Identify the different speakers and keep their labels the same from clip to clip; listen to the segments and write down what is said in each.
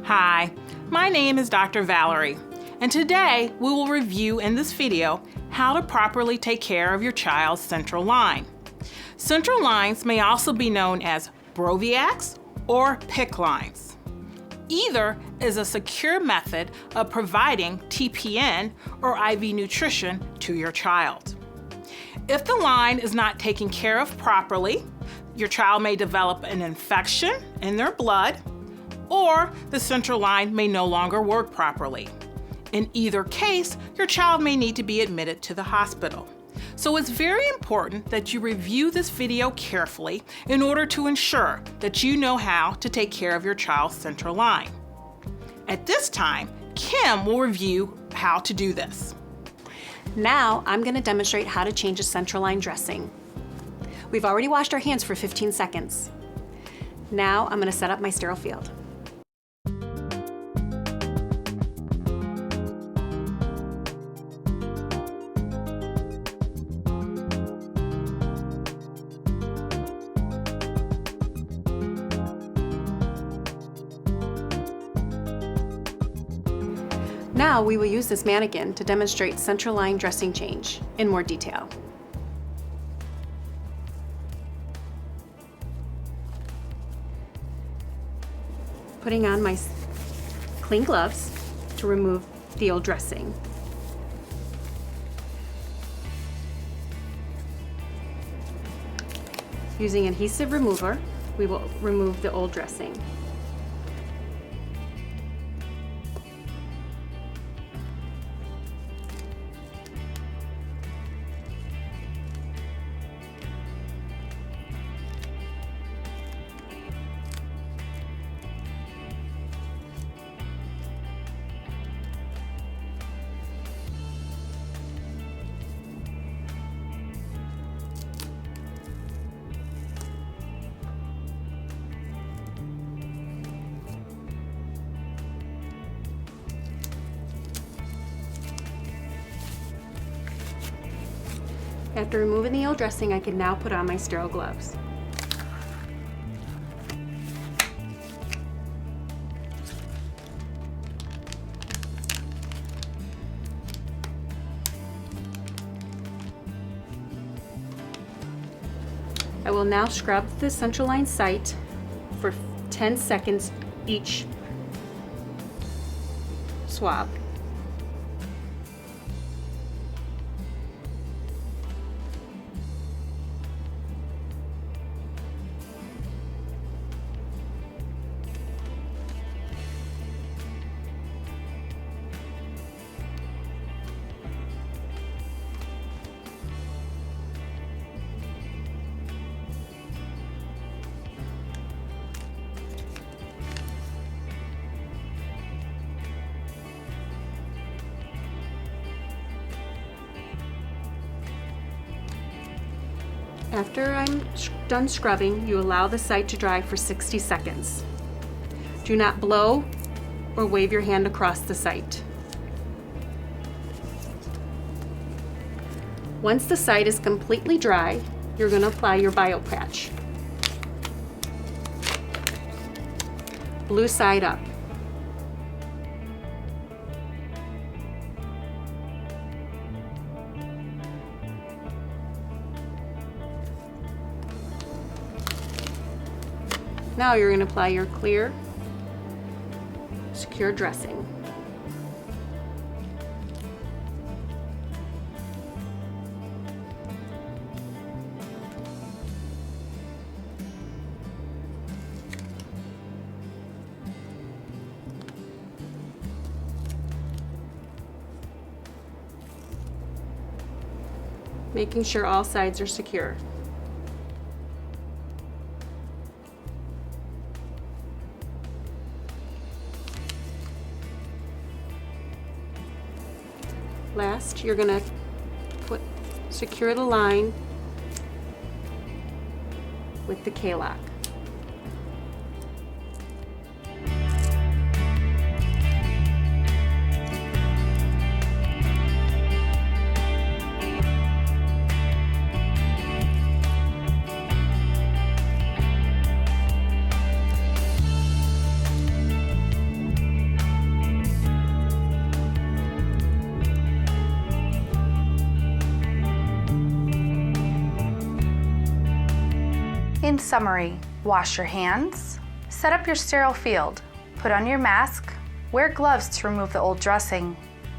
Speaker 1: Hi, my name is Dr. Valerie, and today we will review in this video how to properly take care of your child's central line. Central lines may also be known as Broviacs or PICC lines. Either is a secure method of providing TPN or IV nutrition to your child. If the line is not taken care of properly, your child may develop an infection in their blood, or the central line may no longer work properly. In either case, your child may need to be admitted to the hospital. So it's very important that you review this video carefully in order to ensure that you know how to take care of your child's central line. At this time, Kim will review how to do this.
Speaker 2: Now I'm going to demonstrate how to change a central line dressing. We've already washed our hands for 15 seconds. Now I'm going to set up my sterile field. Now we will use this mannequin to demonstrate central line dressing change in more detail. Putting on my clean gloves to remove the old dressing. Using adhesive remover, we will remove the old dressing. After removing the old dressing, I can now put on my sterile gloves. I will now scrub the central line site for 10 seconds each swab. After I'm done scrubbing, you allow the site to dry for 60 seconds. Do not blow or wave your hand across the site. Once the site is completely dry, you're going to apply your bio patch. Blue side up. Now you're going to apply your clear, secure dressing. Making sure all sides are secure. Last, you're going to secure the line with the K-lock.
Speaker 3: In summary, wash your hands, set up your sterile field, put on your mask, wear gloves to remove the old dressing.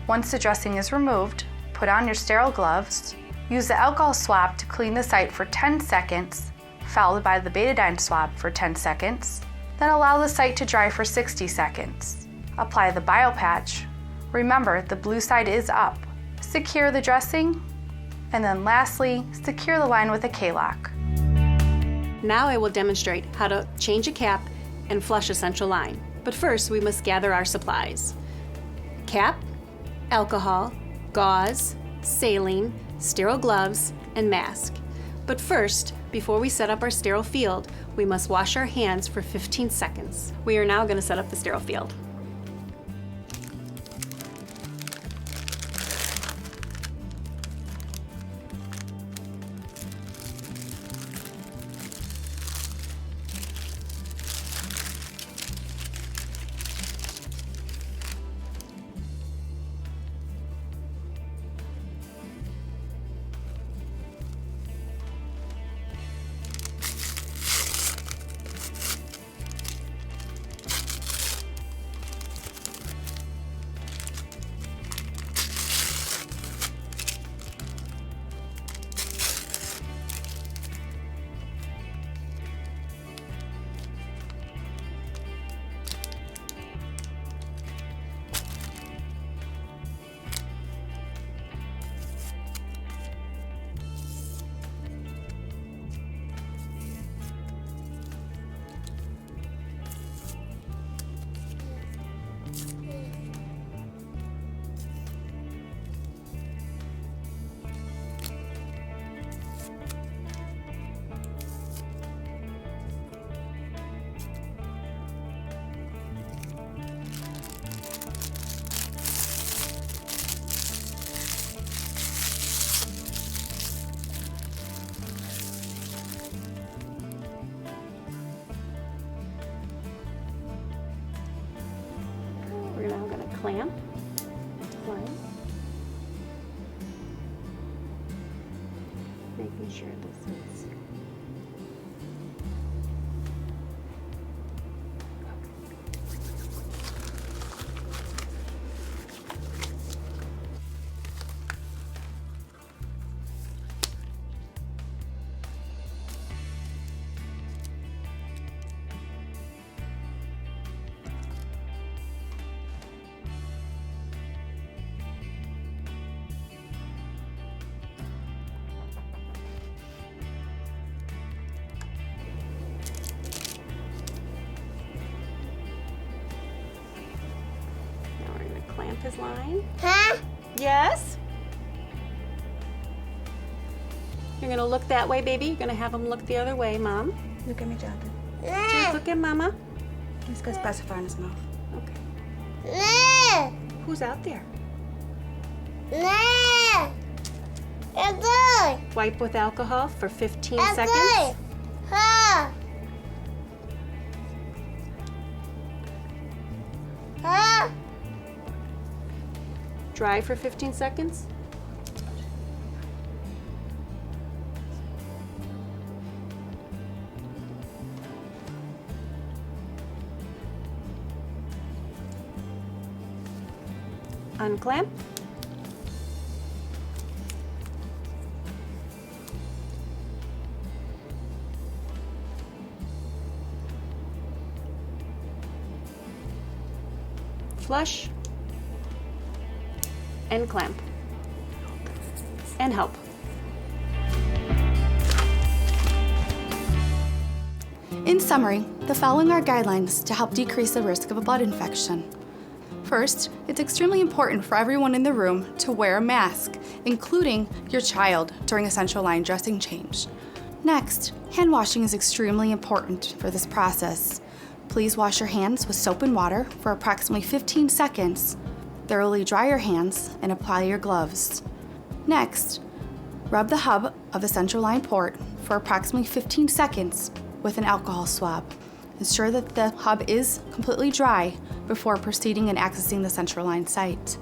Speaker 3: Once the dressing is removed, put on your sterile gloves, use the alcohol swab to clean the site for 10 seconds, followed by the betadine swab for 10 seconds, then allow the site to dry for 60 seconds. Apply the biopatch. Remember, the blue side is up. Secure the dressing, and then lastly, secure the line with a K-lock.
Speaker 2: Now I will demonstrate how to change a cap and flush a central line. But first, we must gather our supplies. Cap, alcohol, gauze, saline, sterile gloves, and mask. But first, before we set up our sterile field, we must wash our hands for 15 seconds. We are now going to set up the sterile field. We're now going to clamp one, making sure this is clamp his line.
Speaker 4: Huh?
Speaker 2: Yes? You're gonna look that way, baby. You're gonna have him look the other way, Mom.
Speaker 5: Look at me, Jonathan.
Speaker 2: Just look at Mama.
Speaker 5: He's got a pacifier in his mouth.
Speaker 2: Okay. Who's out there? Wipe with alcohol for 15 seconds. Dry for 15 seconds. Unclamp. Flush. And clamp. And help.
Speaker 3: In summary, the following are guidelines to help decrease the risk of a blood infection. First, it's extremely important for everyone in the room to wear a mask, including your child, during a central line dressing change. Next, hand washing is extremely important for this process. Please wash your hands with soap and water for approximately 15 seconds. Thoroughly dry your hands and apply your gloves. Next, rub the hub of the central line port for approximately 15 seconds with an alcohol swab. Ensure that the hub is completely dry before proceeding and accessing the central line site.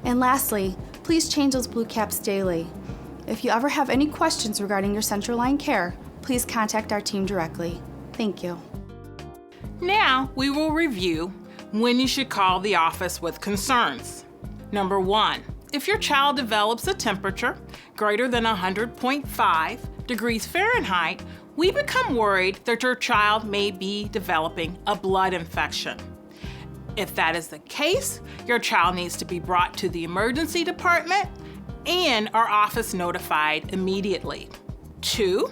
Speaker 3: And lastly, please change those blue caps daily. If you ever have any questions regarding your central line care, please contact our team directly. Thank you.
Speaker 1: Now we will review when you should call the office with concerns. Number 1, if your child develops a temperature greater than 100.5 degrees Fahrenheit, we become worried that your child may be developing a blood infection. If that is the case, your child needs to be brought to the emergency department and our office notified immediately. 2,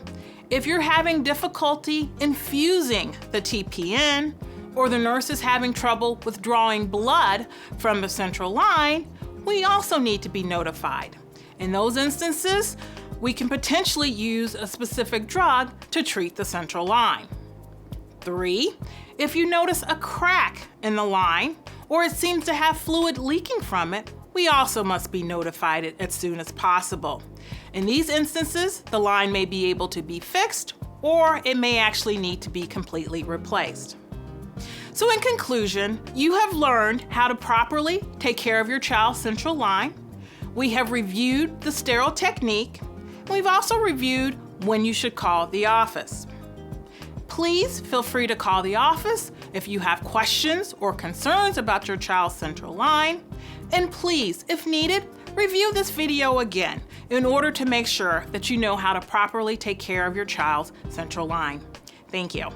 Speaker 1: if you're having difficulty infusing the TPN or the nurse is having trouble withdrawing blood from the central line, we also need to be notified. In those instances, we can potentially use a specific drug to treat the central line. 3, if you notice a crack in the line or it seems to have fluid leaking from it, we also must be notified as soon as possible. In these instances, the line may be able to be fixed or it may actually need to be completely replaced. So in conclusion, you have learned how to properly take care of your child's central line. We have reviewed the sterile technique. We've also reviewed when you should call the office. Please feel free to call the office if you have questions or concerns about your child's central line. And please, if needed, review this video again in order to make sure that you know how to properly take care of your child's central line. Thank you.